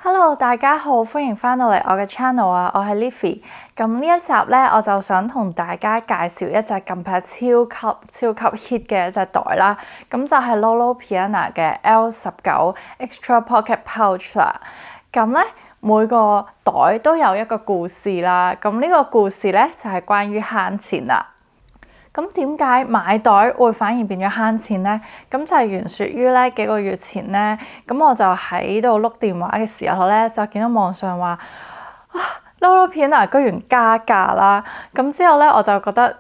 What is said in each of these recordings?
Hello，大家好，歡迎翻到嚟我嘅 channel 啊，我係 Livy。咁呢一集呢，我就想同大家介紹一隻近排超級 hit 嘅一隻袋啦。咁就係 Loro Piana 嘅 L19 Extra Pocket Pouch 啦。咁呢，每個袋都有一個故事啦。咁呢個故事呢，就係關於慳錢啦。咁點解買袋會反而變咗慳錢呢？咁就係源説於咧幾個月前咧，咁我就喺度碌電話嘅時候咧，就見到網上話Loro Piana 居然加價啦！咁之後咧我就覺得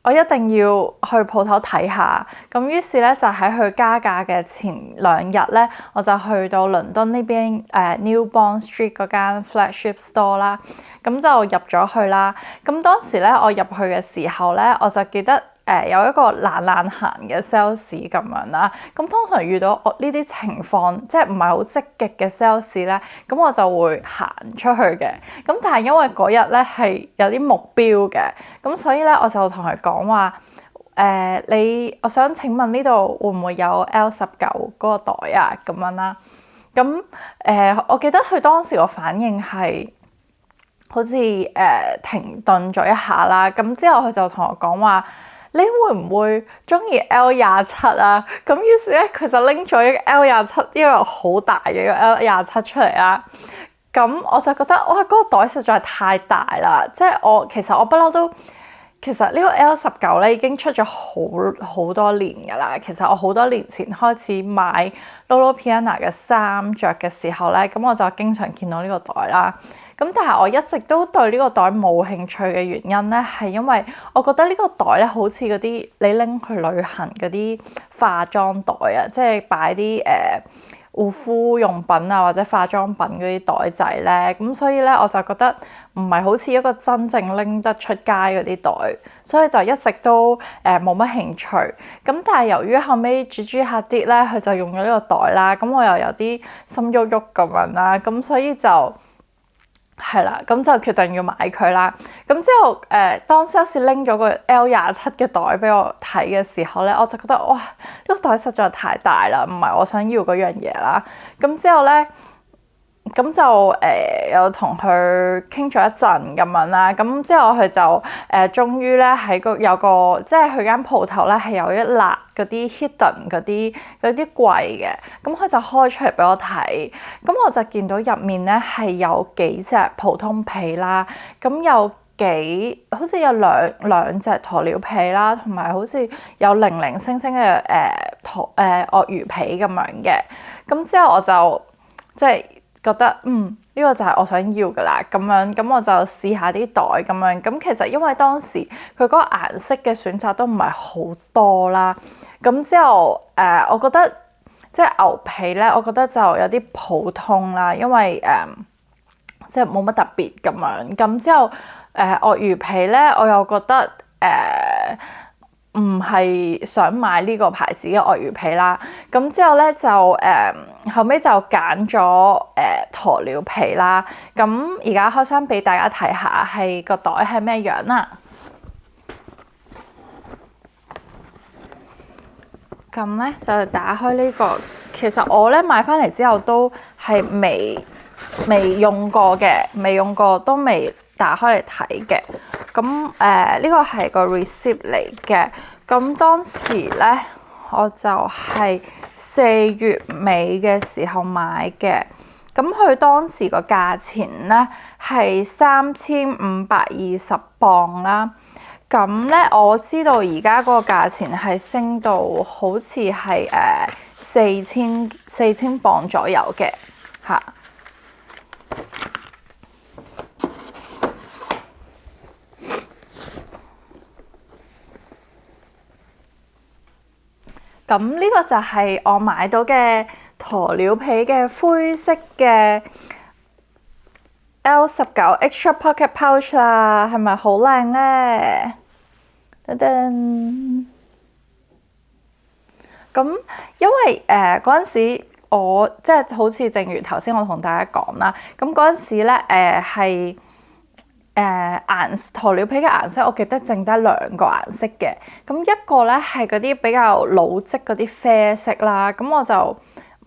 我一定要去鋪頭睇下。咁於是咧就喺佢加價嘅前2日咧，我就去到倫敦呢邊New Bond Street 嗰間 flagship store 啦。咁就入咗去啦。咁當時咧，我入去嘅時候咧，我就記得有一個懶行嘅 sales 咁樣啦。咁通常遇到我呢啲情況，即係唔係好積極嘅 sales 咧，咁我就會行出去嘅。咁但係因為嗰日咧係有啲目標嘅，咁所以咧我就同佢講話我想請問呢度會唔會有 L19 嗰個袋啊？咁樣啦。咁我記得佢當時個反應係好似停頓咗一下啦，咁之後佢就同我講話：你會唔會中意 L27啊？咁於是咧佢就拎咗一個 L27，一個好大嘅一個 L27出嚟啦。咁我就覺得哇，嗰個袋實在係太大啦！即係其實我不嬲都，其實呢個 L19咧已經出咗好多年㗎啦。其實我好多年前開始買 Loro Piana 嘅衫着嘅時候咧，咁我就經常見到呢個袋啦。咁但係我一直都對呢個袋冇興趣嘅原因咧，係因為我覺得呢個袋咧好似嗰啲你拎去旅行嗰啲化妝袋啊，即係擺啲護膚用品啊或者化妝品嗰啲袋仔咧，咁所以咧我就覺得唔係好似一個真正拎得出街嗰啲袋，所以就一直都冇乜興趣。咁但係由於後尾煮下啲咧，佢就用咗呢個袋啦，咁我又有啲心喐喐咁樣啦，咁所以就係啦，咁就決定要買佢啦。咁之後當 sales 拎咗個 L27嘅袋俾我睇嘅時候咧，我就覺得哇，呢個袋實在太大啦，唔係我想要嗰樣嘢啦。咁之後咧，咁就有同佢傾咗一陣咁樣啦。咁之後佢就終於咧喺有個即係佢間鋪頭咧係有一欄嗰啲 hidden 嗰啲櫃嘅。咁佢就開出嚟俾我睇。咁我就見到入面咧係有幾隻普通被啦。咁好似有兩隻鴕鳥被啦，同埋好似有零零星星嘅鱷魚被咁樣嘅。咁之後我就即係覺得呢個就係我想要㗎啦，咁樣咁我就試下啲袋咁樣。咁其實因為當時佢嗰個顏色嘅選擇都唔係好多啦。咁之後我覺得即係牛皮咧，我覺得就有啲普通啦，因為即係冇乜特別咁樣。咁之後鱷魚皮咧，我又覺得唔係想買呢個牌子嘅鱷魚皮啦。咁之後咧就後尾就揀咗鴕鳥皮啦。咁而家開箱俾大家睇下，係個袋係咩樣啦。咁咧就打開呢個，其實我咧買翻嚟之後都係未用過嘅，都未打開嚟睇嘅。咁呢個係個 receipt 嚟嘅。咁當時咧我就係4月尾嘅時候買嘅。咁佢當時個價錢咧係3520磅啦。咁咧我知道而家嗰個價錢係升到好似係4000磅左右嘅嚇。咁呢個就係我買到嘅鴕鳥皮嘅灰色嘅 L19 Extra Pocket Pouch 啦，係咪好靚咧？噔噔。咁因為嗰陣時我即係好似正如頭先我同大家講啦，咁嗰陣時咧係鴕鳥皮嘅顏色，我記得淨得2個顏色嘅。咁一個咧係嗰啲比較老積嗰啲啡色啦，咁我就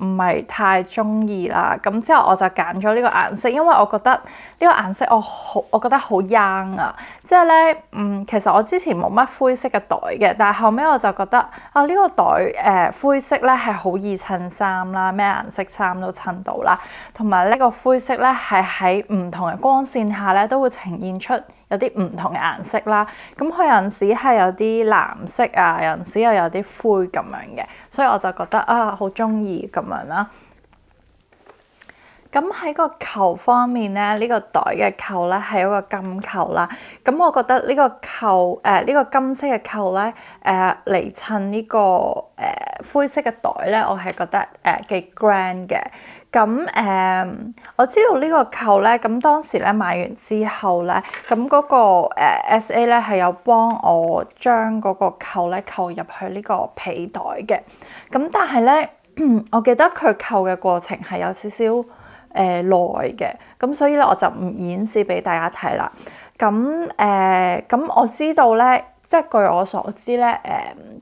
唔係太中意啦。咁之後我就揀咗呢個顏色，因為我覺得呢個顏色我覺得好 young 啊。即係咧，其實我之前冇乜灰色嘅袋嘅，但係後尾我就覺得啊，呢個袋灰色咧係好易襯衫啦，咩顏色衫都襯到啦。同埋呢個灰色咧係喺唔同嘅光線下咧都會呈現出有啲唔同嘅顏色啦，咁佢有陣時係有啲藍色啊，有陣時又有啲灰咁樣嘅，所以我就覺得啊好中意咁樣啦。咁喺個扣方面咧，呢個袋嘅扣咧係一個金扣啦。咁我覺得呢個扣呢個金色嘅扣咧嚟襯呢個灰色嘅袋咧，我係覺得幾 grand 嘅。咁我知道呢個扣咧，咁當時咧買完之後咧，咁嗰個SA 咧係有幫我將嗰個扣咧扣入去呢個皮袋嘅。咁但係咧，我記得佢扣嘅過程係有少少耐嘅，咁所以咧我就唔演示俾大家睇啦。咁我知道咧，即係據我所知咧，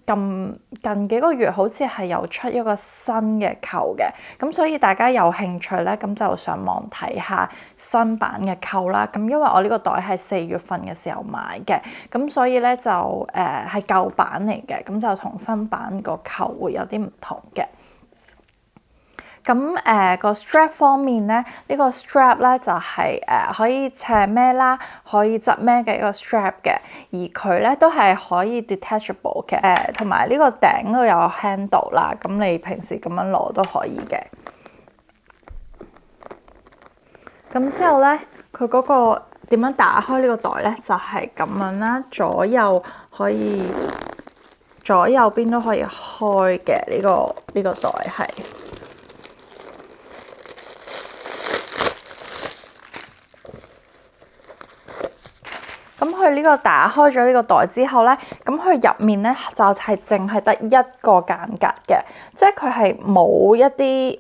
近幾個月好似係有出一個新嘅扣嘅，咁所以大家有興趣咧，咁就上網睇下新版嘅扣啦。咁因為我呢個袋係4月份嘅時候買嘅，咁所以咧就係舊版嚟嘅，咁就同新版個扣會有啲唔同嘅。咁個 strap 方面咧，呢個 strap 咧就係可以斜孭啦，可以側孭嘅一個 strap 嘅，而佢咧都係可以 detachable 嘅，同埋呢個頂都有 handle 啦，咁你平時咁樣攞都可以嘅。咁之後咧，佢嗰個點樣打開呢個袋咧，就係咁樣啦，左右邊都可以開嘅，呢個袋係。咁佢呢個打開咗呢個袋之後咧，咁佢入面咧就係淨係得一個間隔嘅，即係佢係冇一啲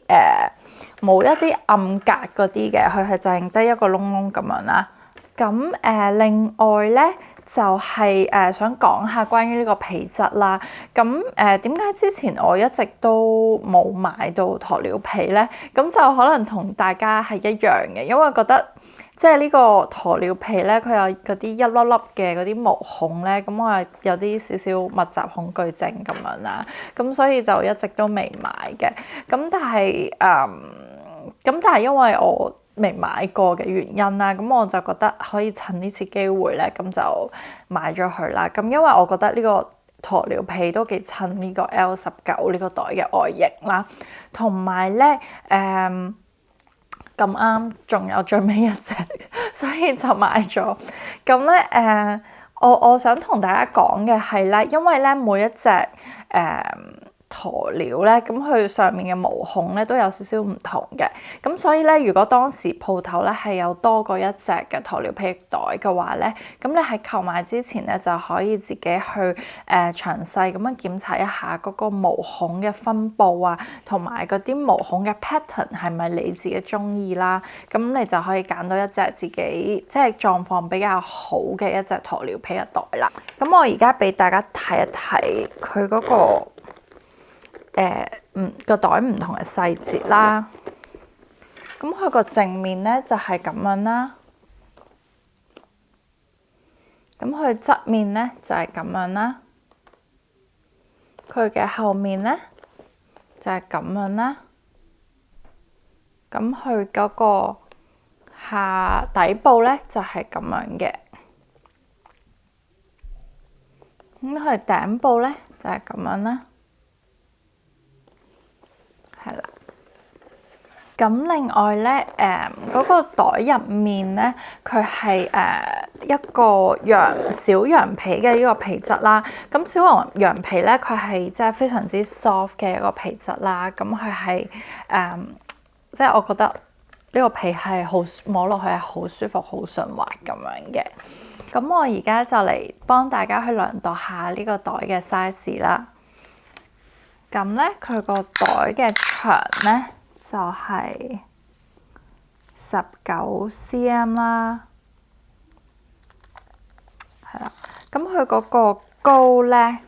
暗格嗰啲嘅，佢係淨得一個窿窿咁樣啦。咁另外咧就係想講下關於呢個皮質啦。咁點解之前我一直都冇買到鴕鳥皮咧？咁就可能同大家係一樣嘅，因為覺得即係呢個鴕鳥皮咧，佢有嗰啲一粒粒嘅嗰啲毛孔咧，咁我係有啲少少密集恐懼症咁樣啦，咁所以就一直都未買嘅。咁但係因為我未買過嘅原因啦，咁我就覺得可以趁呢次機會咧，咁就買咗佢啦。咁因為我覺得呢個鴕鳥皮都幾襯呢個 L19呢個袋嘅外形啦，同埋咧咁啱仲有最尾一隻，所以就買咗。咁咧我想同大家講嘅係咧，因為咧每一隻鴕鳥咧，咁佢上面嘅毛孔咧都有少少唔同嘅，咁所以咧，如果當時鋪頭咧係有多過一隻嘅鴕鳥皮袋嘅話咧，咁你喺購買之前咧就可以自己去詳細咁樣檢查一下嗰個毛孔嘅分佈啊，同埋嗰啲毛孔嘅 pattern 係咪你自己中意啦，咁你就可以揀到一隻自己即係狀況比較好嘅一隻鴕鳥皮嘅袋啦。咁我而家俾大家睇一睇佢嗰個個袋唔同嘅細節啦。咁佢個正面咧就係咁樣啦，咁佢側面咧就係咁樣啦，佢嘅後面咧就係咁樣啦，咁佢嗰個下底部咧就係咁樣嘅，咁佢頂部咧就係咁樣啦。係啦，咁另外咧，嗰個袋入面咧，佢係一個小羊皮嘅呢個皮質啦。咁小羊皮咧，佢係即係非常之 soft 嘅一個皮質啦。咁佢係即係我覺得呢個皮係好摸落去係好舒服、好順滑咁樣嘅。咁我而家就嚟幫大家去量度下呢個袋嘅 size 啦。咁咧，佢個袋嘅長咧就係19 cm 啦，係啦。咁佢嗰個高咧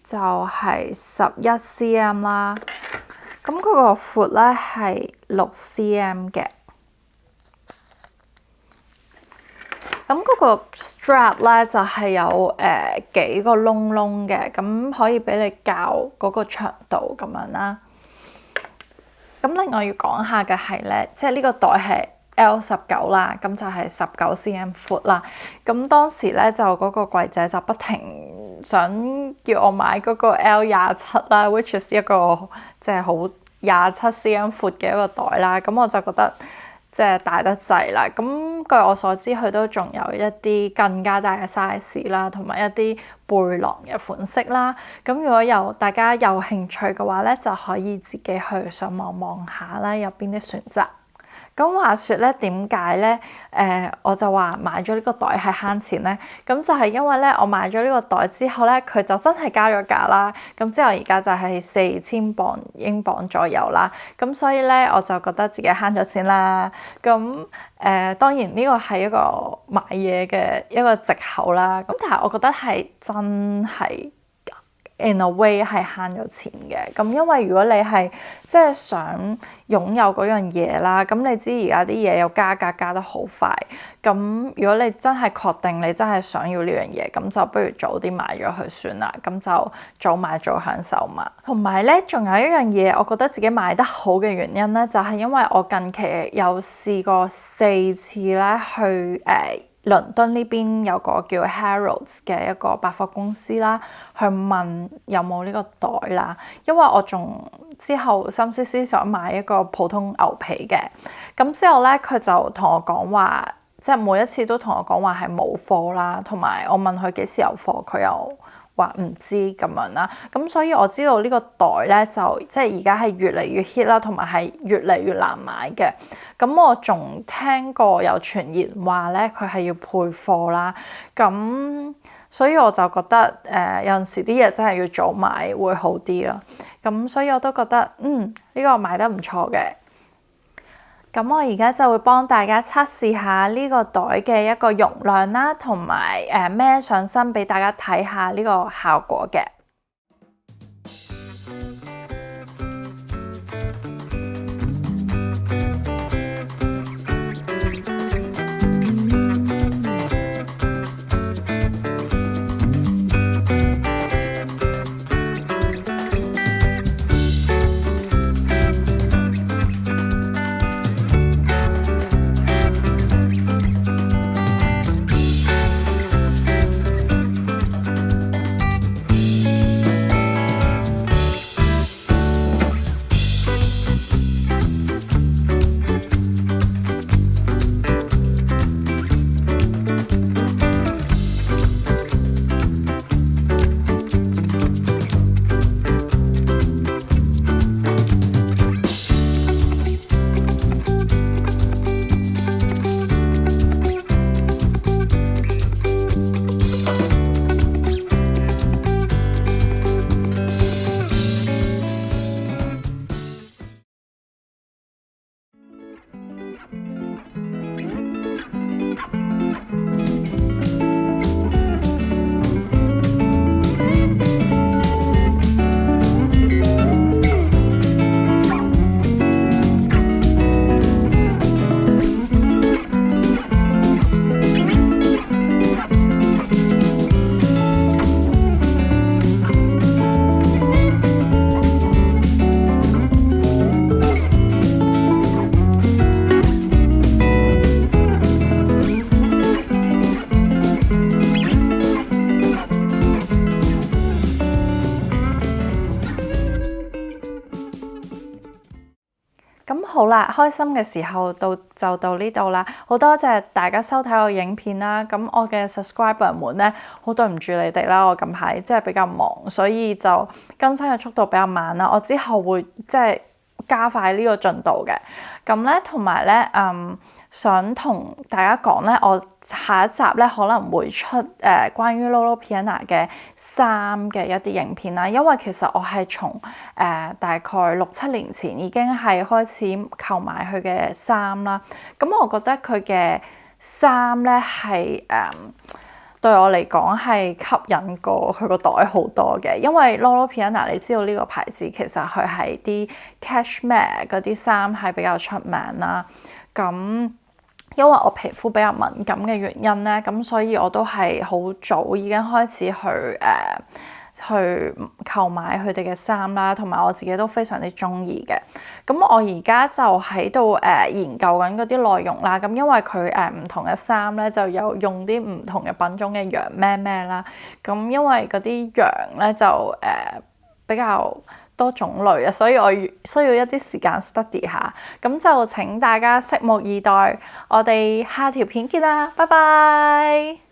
就係11 cm 啦。咁佢個闊咧係6cm 嘅。咁嗰個 strap 咧就係有幾個窿窿嘅，咁可以俾你校嗰個長度咁樣啦。咁另外要講下嘅係咧，即係呢個袋係 L19啦，咁就係19cm 闊啦。咁當時咧就嗰個櫃姐就不停想叫我買嗰個 L27啦，which is 一個即係好27cm 闊嘅一個袋啦。咁我就覺得即係大得滯啦。咁據我所知，佢都仲有一啲更加大嘅 size 啦，同埋一啲背囊嘅款式啦。咁如果大家有興趣嘅話咧，就可以自己去上網望下啦，有邊啲選擇。咁話說咧，點解咧？我就話買咗呢個袋係慳錢咧。咁就係因為咧，我買咗呢個袋之後咧，佢就真係加咗價啦。咁之後而家就係4000磅英鎊左右啦。咁所以咧，我就覺得自己慳咗錢啦。咁當然呢個係一個買嘢嘅一個藉口啦。咁但係我覺得係真係in a way 係慳咗錢嘅。咁因為如果你係即係想擁有嗰樣嘢啦，咁你知而家啲嘢又加價加得好快。咁如果你真係確定你真係想要呢樣嘢，咁就不如早啲買咗佢算啦。咁就早買早享受嘛。同埋咧，仲有一樣嘢，我覺得自己買得好嘅原因咧，就係因為我近期有試過4次咧去倫敦呢邊有個叫 Harrods 嘅一個百貨公司啦，去問有冇呢個袋啦。因為我仲之後心思思想買一個普通牛皮嘅，咁之後咧佢就同我講話，即係每一次都同我講話係冇貨啦，同埋我問佢幾時有貨，佢又話唔知咁樣啦。咁所以我知道呢個袋咧就即係而家係越嚟越 hit 啦，同埋係越嚟越難買嘅。咁我仲聽過有傳言話咧，佢係要配貨啦。咁所以我就覺得有陣時啲嘢真係要早買會好啲咯。咁所以我都覺得呢個買得唔錯嘅。咁我而家就會幫大家測試下呢個袋嘅一個容量啦，同埋孭上身俾大家睇下呢個效果嘅。咁好啦，開心嘅時候就到呢度啦，好多謝大家收睇我影片啦。咁我嘅 subscriber 們咧，好對唔住你哋啦，我近排即係比較忙，所以就更新嘅速度比較慢啦。我之後會即係加快呢個進度嘅。咁咧，同埋咧，想同大家講咧，我下一集咧可能會出關於 Lolo Piana 嘅衫嘅一啲影片啦。因為其實我係從大概6-7年前已經係開始購買佢嘅衫啦。咁我覺得佢嘅衫咧係對我嚟講係吸引過佢個袋好多嘅，因為 Loro Piana 你知道呢個牌子其實佢係啲 cashmere 嗰啲衫係比較出名啦。咁因為我皮膚比較敏感嘅原因咧，咁所以我都係好早已經開始去購買佢哋嘅衫啦，同埋我自己都非常之中意嘅。咁我而家就喺度研究緊嗰啲內容啦。咁因為佢唔同嘅衫咧，就有用啲唔同嘅品種嘅羊咩咩啦。咁因為嗰啲羊咧就比較多種類啊，所以我需要一啲時間 study 下。咁就請大家拭目以待，我哋下條片見啦，拜拜。